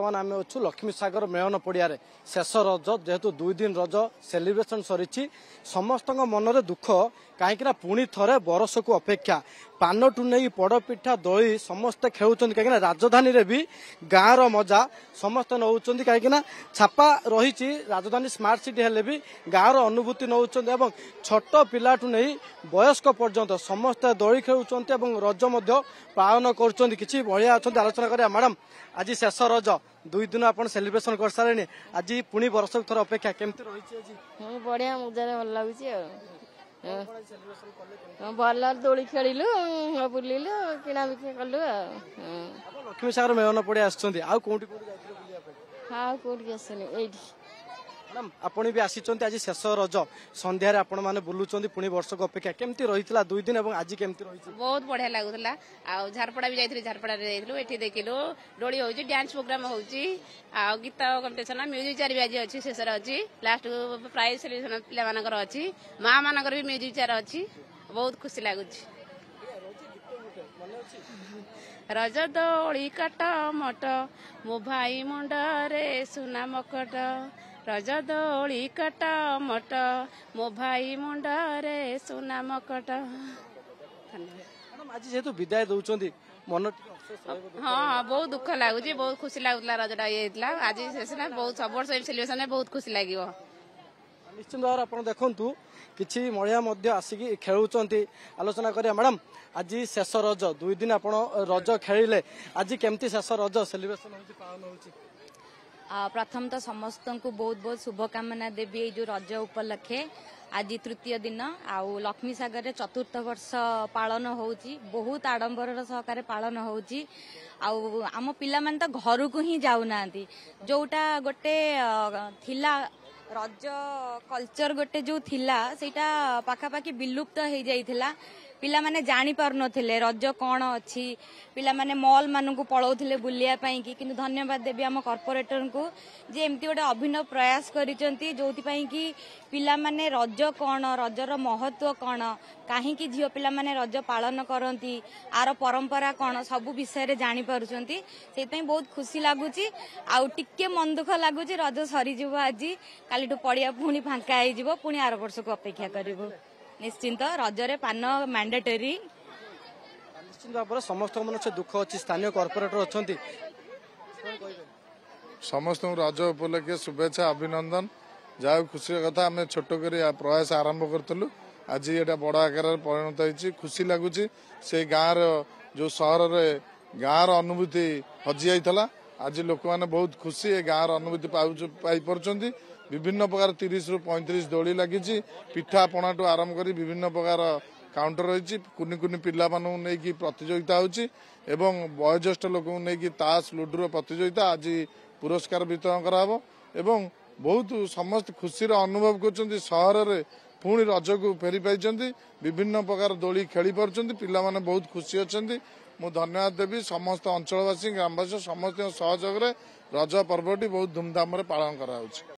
बर्तमान आम अच्छु लक्ष्मी सागर मेलन पड़िया शेष रज जेहेतु 2 दिन रज सेलिब्रेशन सरी समस्त मनरे दुख कहीं पुणी थे बरस को अपेक्षा पान टू नहीं पड़पिठा दली समस्ते खेलुंट कहीं राजधानी रे भी गाँव मजा समस्ते नौ कहीं छापा रही राजधानी स्मार्ट सिटी हेले भी गाँव अनुभूति नौ छोट पिला टू नहीं वयस्क पर्यंत समस्ते दली खेलुंट रज पालन कर किसी बढ़िया अच्छा आलोचना करा मैडम आज शेष रज 2 दिन आप सेलिब्रेशन कर सारे आज पुणी वर्ष थर अपेक्षा केमती रही बढ़िया मजा भल लगुच भल दोली खेलु बुलिलु किणाबिकी कलु लक्ष्मी सागर मेलन पड़े आसुँच हाँ कौटी आसनी ये मैडम आपण भी आसी आज शेष रज संध्यारे आपण मैंने बुलूं पुणी वर्ष को अपेक्षा केमती रही 2 दिन और आज केमती रही बहुत बढ़िया लगुला आ झारपड़ा भी जाइए झारपड़ा ये देखिलु डोली हो डांस प्रोग्राम हो गीत कंपिटिशन म्यूजिक चेयर भी आज अच्छी शेष अच्छी लास्ट प्राइज सेलिब्रेशन पिला अच्छी माँ मान भी म्यूजिक चेयर अच्छी बहुत खुशी लगुच रज दोली काट मट मो भाई मुंडरे सुना मकट रज दोली काट मट मो भाई मुंडरे सुना मकट आज जेहेतु विदाय दौरान मन हाँ बहुत दुख लगुच बहुत खुशी लगुला रजटा ये आज शेष बहुत सब वर्ष सेलिब्रेशन बहुत खुशी लगे निश्चित भाव आप देखु किसी महिला आसिक खेलुंट आलोचना करिया मैडम आज शेष रज 2 दिन आप रज खेलिले आज केमती शेष रज सेलिब्रेशन पालन हो प्रथम तो समस्त को बहुत बहुत शुभकामना देवी ये जो रज उपलक्षे आज तृतीय दिन आउ लक्ष्मी सागर चतुर्थ वर्ष पालन होउची बहुत आडंबर सहकार पालन होउची आउ आम पिला माने तो घर को ही जाऊना जोटा गोटे थिला रज कल्चर गोटे जो थिला सेटा पाखापाखि विलुप्त हो जाइथिला पिला माने जानी पार नथिले रज कौन अच्छी पिला माने मॉल मान को पलाउथिले बुलिया पई कि किंतु धन्यवाद देबी हम कॉर्पोरेटर को जे एमती गोटे अभिनव प्रयास करिसेंती जोथि पई कि पिला माने रज कौन रजर महत्व कौन कहीं झियो पिला माने रज पालन करती आर परंपरा कौन सब विषय रे जानी पारुछंती से पई बहुत खुशी लागुची आउ टिके मन दुख लागुची रज सरी जीव आज कालीठू पड़िया पुणी फांका हो जीव पुणी आर वर्ष को अपेक्षा करिवो निश्चिंत रजरे पान मैंडेटरी निश्चित भाव समस्त मन से दुख अच्छी स्थानीय कॉर्पोरेटर अच्छा समस्त रज उपलक्षे शुभेच्छा अभिनंदन जहाँ खुशी कथा आम छोट कर प्रयास आरंभ करूँ आज ये बड़ आकार परिणत हो खुशी लगुच से गाँव जो सहर गाँव अनुभूति हजि जाइला आज लोक मैंने बहुत खुशी गाँव अनुभूति पाई विभिन्न प्रकार 30 रु 35 दोली लगी पिठा पणा टू आरंभ कर विभिन्न प्रकार काउंटर रही कुनि कुनि पिला नहीं प्रतियोगिता होची एवं वयोज्येष्ठ लोक नहीं ताश लुडुर प्रतियोगिता आज पुरस्कार वितरण कराहब एवं बहुत समस्त खुशी अनुभव कर सहर में पुणी रज को फेरी पाई विभिन्न प्रकार दोली खेली पार्टी पिला माने बहुत खुशी अच्छा मु धन्यवाद देवी समस्त अंचलवासी ग्रामवासी समस्त सहयोग रज पर्वटी बहुत धूमधाम पालन करा